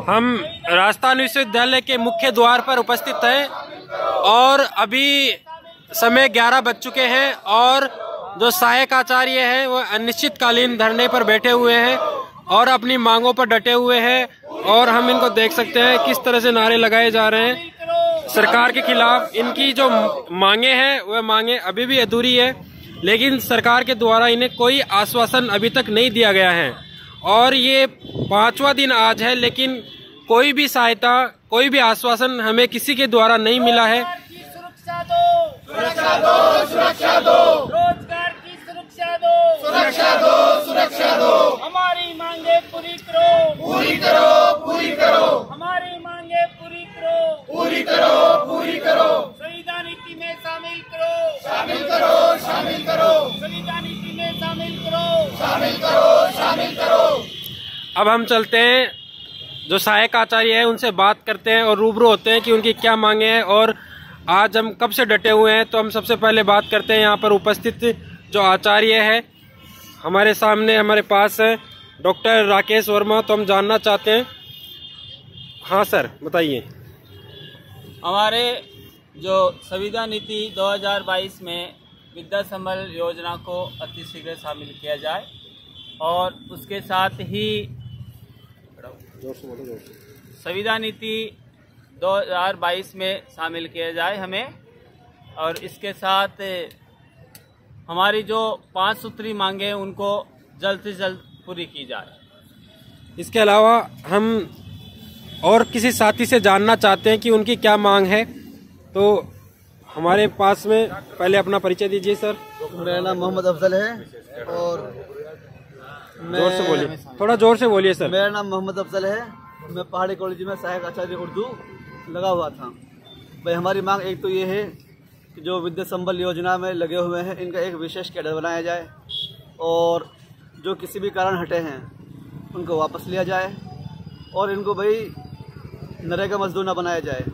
हम राजस्थान विश्वविद्यालय के मुख्य द्वार पर उपस्थित हैं और अभी समय 11 बज चुके हैं और जो सहायक आचार्य हैं वो अनिश्चितकालीन धरने पर बैठे हुए हैं और अपनी मांगों पर डटे हुए हैं और हम इनको देख सकते हैं किस तरह से नारे लगाए जा रहे हैं सरकार के खिलाफ। इनकी जो मांगे हैं वह मांगे अभी भी अधूरी है, लेकिन सरकार के द्वारा इन्हें कोई आश्वासन अभी तक नहीं दिया गया है और ये 5वां दिन आज है, लेकिन कोई भी सहायता, कोई भी आश्वासन हमें किसी के द्वारा नहीं मिला है। सुरक्षा दो, सुरक्षा दो, सुरक्षा दो, रोजगार की सुरक्षा दो, सुरक्षा दो, सुरक्षा दो, हमारी मांगे पूरी करो, पूरी करो, पूरी करो, हमारी मांगे पूरी करो, पूरी करो, पूरी करो, संविधान नीति में शामिल करो, शामिल करो, शामिल करो, संविधान नीति में शामिल करो, शामिल करो, शामिल करो। अब हम चलते हैं, जो सहायक आचार्य है उनसे बात करते हैं और रूबरू होते हैं कि उनकी क्या मांगे हैं और आज हम कब से डटे हुए हैं। तो हम सबसे पहले बात करते हैं यहाँ पर उपस्थित जो आचार्य है हमारे सामने, हमारे पास है डॉक्टर राकेश वर्मा। तो हम जानना चाहते हैं, हाँ सर बताइए। हमारे जो संविधान नीति 2022 में विद्या संबल योजना को अतिशीघ्र शामिल किया जाए और उसके साथ ही संविधान नीति 2022 में शामिल किया जाए हमें, और इसके साथ हमारी जो 5 सूत्री मांगे हैं उनको जल्द से जल्द पूरी की जाए। इसके अलावा हम और किसी साथी से जानना चाहते हैं कि उनकी क्या मांग है। तो हमारे पास में पहले अपना परिचय दीजिए सर। मेरा नाम मोहम्मद अफजल है और जोर से बोलिए, थोड़ा जोर से बोलिए सर। मेरा नाम मोहम्मद अफजल है, मैं पहाड़ी कॉलेज में सहायक आचार्य उर्दू लगा हुआ था। भाई हमारी मांग एक तो ये है कि जो विद्या संबल योजना में लगे हुए हैं इनका एक विशेष कैडर बनाया जाए और जो किसी भी कारण हटे हैं उनको वापस लिया जाए और इनको भाई नरेगा मजदूर न बनाया जाए,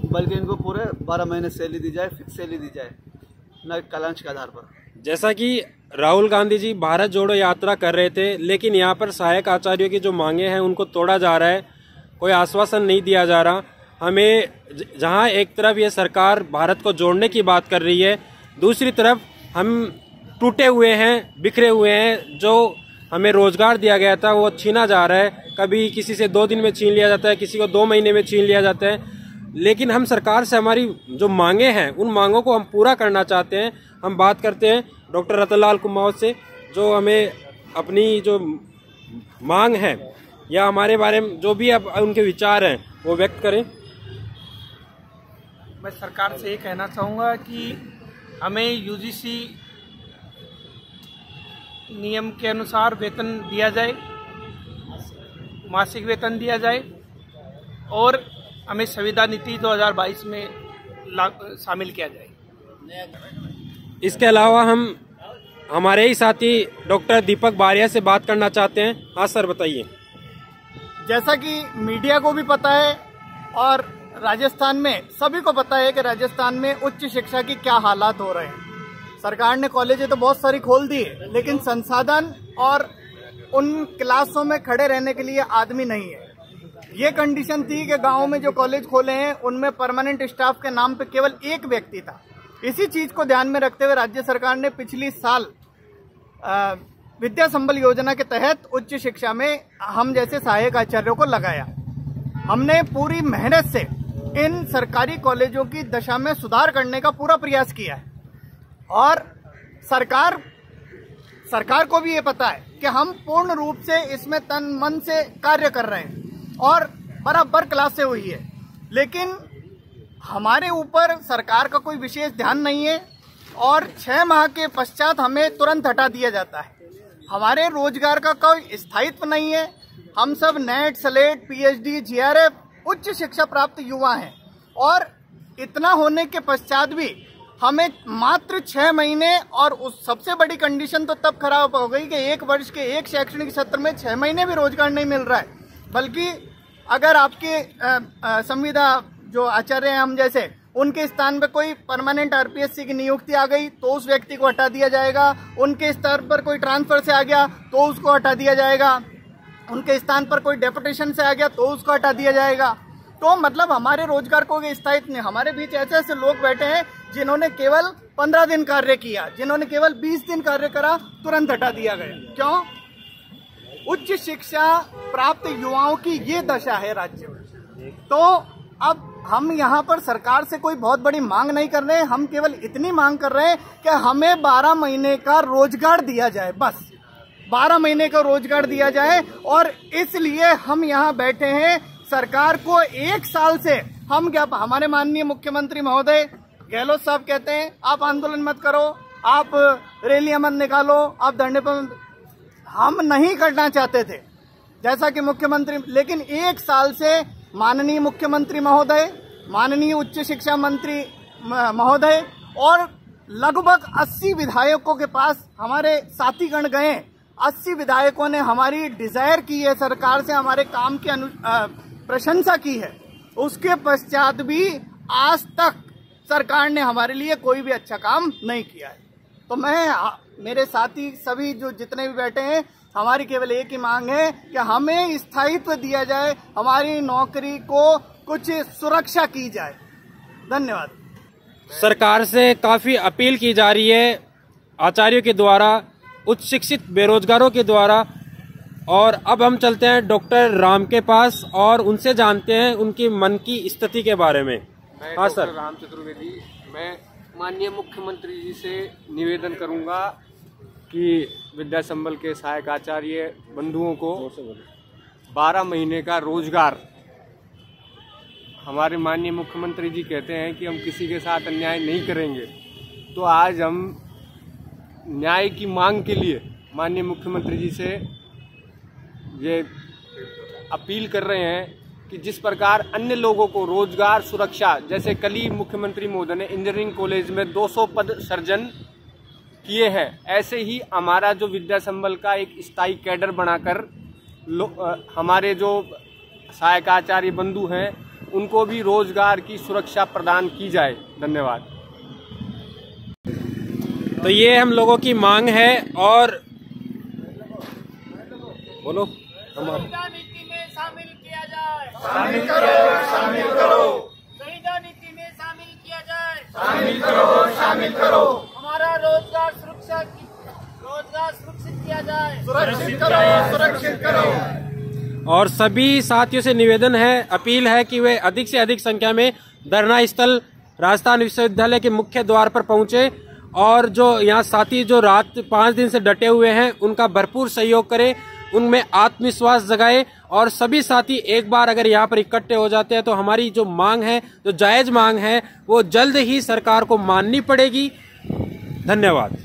बल्कि इनको पूरे 12 महीने सैलरी दी जाए, फिक्स सैलरी दी जाए, न कालांश के आधार पर। जैसा कि राहुल गांधी जी भारत जोड़ो यात्रा कर रहे थे, लेकिन यहाँ पर सहायक आचार्यों की जो मांगे हैं उनको तोड़ा जा रहा है, कोई आश्वासन नहीं दिया जा रहा हमें। जहाँ एक तरफ ये सरकार भारत को जोड़ने की बात कर रही है, दूसरी तरफ हम टूटे हुए हैं, बिखरे हुए हैं। जो हमें रोजगार दिया गया था वो छीना जा रहा है, कभी किसी से 2 दिन में छीन लिया जाता है, किसी को 2 महीने में छीन लिया जाता है। लेकिन हम सरकार से हमारी जो मांगे हैं उन मांगों को हम पूरा करना चाहते हैं। हम बात करते हैं डॉक्टर रतनलाल कुमावत से, जो हमें अपनी जो मांग है या हमारे बारे में जो भी अब उनके विचार हैं वो व्यक्त करें। मैं सरकार से ये कहना चाहूँगा कि हमें यूजीसी नियम के अनुसार वेतन दिया जाए, मासिक वेतन दिया जाए और हमें संविधान नीति 2022 में शामिल किया जाए। इसके अलावा हम हमारे ही साथी डॉक्टर दीपक बारिया से बात करना चाहते हैं। हाँ सर बताइए। जैसा कि मीडिया को भी पता है और राजस्थान में सभी को पता है कि राजस्थान में उच्च शिक्षा की क्या हालात हो रहे हैं। सरकार ने कॉलेजें तो बहुत सारी खोल दी है, लेकिन संसाधन और उन क्लासों में खड़े रहने के लिए आदमी नहीं है। ये कंडीशन थी कि गाँव में जो कॉलेज खोले हैं उनमें परमानेंट स्टाफ के नाम पे केवल 1 व्यक्ति था। इसी चीज को ध्यान में रखते हुए राज्य सरकार ने पिछली साल विद्या संबल योजना के तहत उच्च शिक्षा में हम जैसे सहायक आचार्यों को लगाया। हमने पूरी मेहनत से इन सरकारी कॉलेजों की दशा में सुधार करने का पूरा प्रयास किया है और सरकार को भी ये पता है कि हम पूर्ण रूप से इसमें तन मन से कार्य कर रहे हैं और बराबर क्लासें हुई है, लेकिन हमारे ऊपर सरकार का कोई विशेष ध्यान नहीं है और 6 माह के पश्चात हमें तुरंत हटा दिया जाता है। हमारे रोजगार का कोई स्थायित्व नहीं है। हम सब नेट, स्लेट, पीएचडी, जीआरएफ उच्च शिक्षा प्राप्त युवा हैं और इतना होने के पश्चात भी हमें मात्र 6 महीने, और उस सबसे बड़ी कंडीशन तो तब खराब हो गई कि 1 वर्ष के 1 शैक्षणिक सत्र में 6 महीने भी रोजगार नहीं मिल रहा है। बल्कि अगर आपके संविदा जो आचार्य हैं हम जैसे, उनके स्थान पे कोई परमानेंट आरपीएससी की नियुक्ति आ गई तो उस व्यक्ति को हटा दिया जाएगा, उनके स्तर पर कोई ट्रांसफर से आ गया तो उसको हटा दिया जाएगा। उनके स्थान पर कोई डेपुटेशन से आ गया तो उसको हटा दिया जाएगा। तो मतलब हमारे रोजगार को स्थायित्व नहीं। हमारे बीच ऐसे ऐसे लोग बैठे हैं जिन्होंने केवल 15 दिन कार्य किया, जिन्होंने केवल 20 दिन कार्य करा, तुरंत हटा दिया गया। क्यों? उच्च शिक्षा प्राप्त युवाओं की ये दशा है राज्य में। तो अब हम यहाँ पर सरकार से कोई बहुत बड़ी मांग नहीं कर रहे हैं, हम केवल इतनी मांग कर रहे हैं कि हमें 12 महीने का रोजगार दिया जाए, बस 12 महीने का रोजगार दिया जाए। और इसलिए हम यहाँ बैठे हैं। सरकार को 1 साल से हम क्या, हमारे माननीय मुख्यमंत्री महोदय गहलोत साहब कहते हैं आप आंदोलन मत करो, आप रैलियां मत निकालो, आप धरने पर, हम नहीं करना चाहते थे जैसा कि मुख्यमंत्री, लेकिन 1 साल से माननीय मुख्यमंत्री महोदय, माननीय उच्च शिक्षा मंत्री महोदय और लगभग 80 विधायकों के पास हमारे साथीगण गए। 80 विधायकों ने हमारी डिजायर की है, सरकार से हमारे काम की प्रशंसा की है। उसके पश्चात भी आज तक सरकार ने हमारे लिए कोई भी अच्छा काम नहीं किया है। तो मैं, मेरे साथी सभी जो जितने भी बैठे हैं, हमारी केवल एक ही मांग है कि हमें स्थायित्व दिया जाए, हमारी नौकरी को कुछ सुरक्षा की जाए। धन्यवाद। सरकार से काफी अपील की जा रही है आचार्यों के द्वारा, उच्च शिक्षित बेरोजगारों के द्वारा। और अब हम चलते हैं डॉक्टर राम के पास और उनसे जानते हैं उनकी मन की स्थिति के बारे में। हाँ सर। राम चतुर्वेदी, मैं माननीय मुख्यमंत्री जी से निवेदन करूंगा कि विद्या संबल के सहायक आचार्य बंधुओं को 12 महीने का रोजगार, हमारे माननीय मुख्यमंत्री जी कहते हैं कि हम किसी के साथ अन्याय नहीं करेंगे। तो आज हम न्याय की मांग के लिए माननीय मुख्यमंत्री जी से ये अपील कर रहे हैं कि जिस प्रकार अन्य लोगों को रोजगार सुरक्षा, जैसे कल ही मुख्यमंत्री महोदय ने इंजीनियरिंग कॉलेज में 200 पद सृजन किए हैं, ऐसे ही हमारा जो विद्या संबल का एक स्थायी कैडर बनाकर हमारे जो सहायक आचार्य बंधु हैं उनको भी रोजगार की सुरक्षा प्रदान की जाए। धन्यवाद। तो ये हम लोगों की मांग है। और बोलो, संविदा नीति में शामिल किया जाए, शामिल करो, शामिल करो, संविदा नीति में शामिल किया जाए, शामिल करो, शामिल करो, हमारा रोजगार सुरक्षित किया जाए, सुरक्षित करो, सुरक्षित करो। और सभी साथियों से निवेदन है, अपील है कि वे अधिक से अधिक संख्या में धरना स्थल राजस्थान विश्वविद्यालय के मुख्य द्वार पर पहुंचे और जो यहाँ साथी जो रात 5 दिन से डटे हुए हैं उनका भरपूर सहयोग करें, उनमें आत्मविश्वास जगाए। और सभी साथी एक बार अगर यहाँ पर इकट्ठे हो जाते हैं तो हमारी जो मांग है, जो जायज मांग है, वो जल्द ही सरकार को माननी पड़ेगी। धन्यवाद।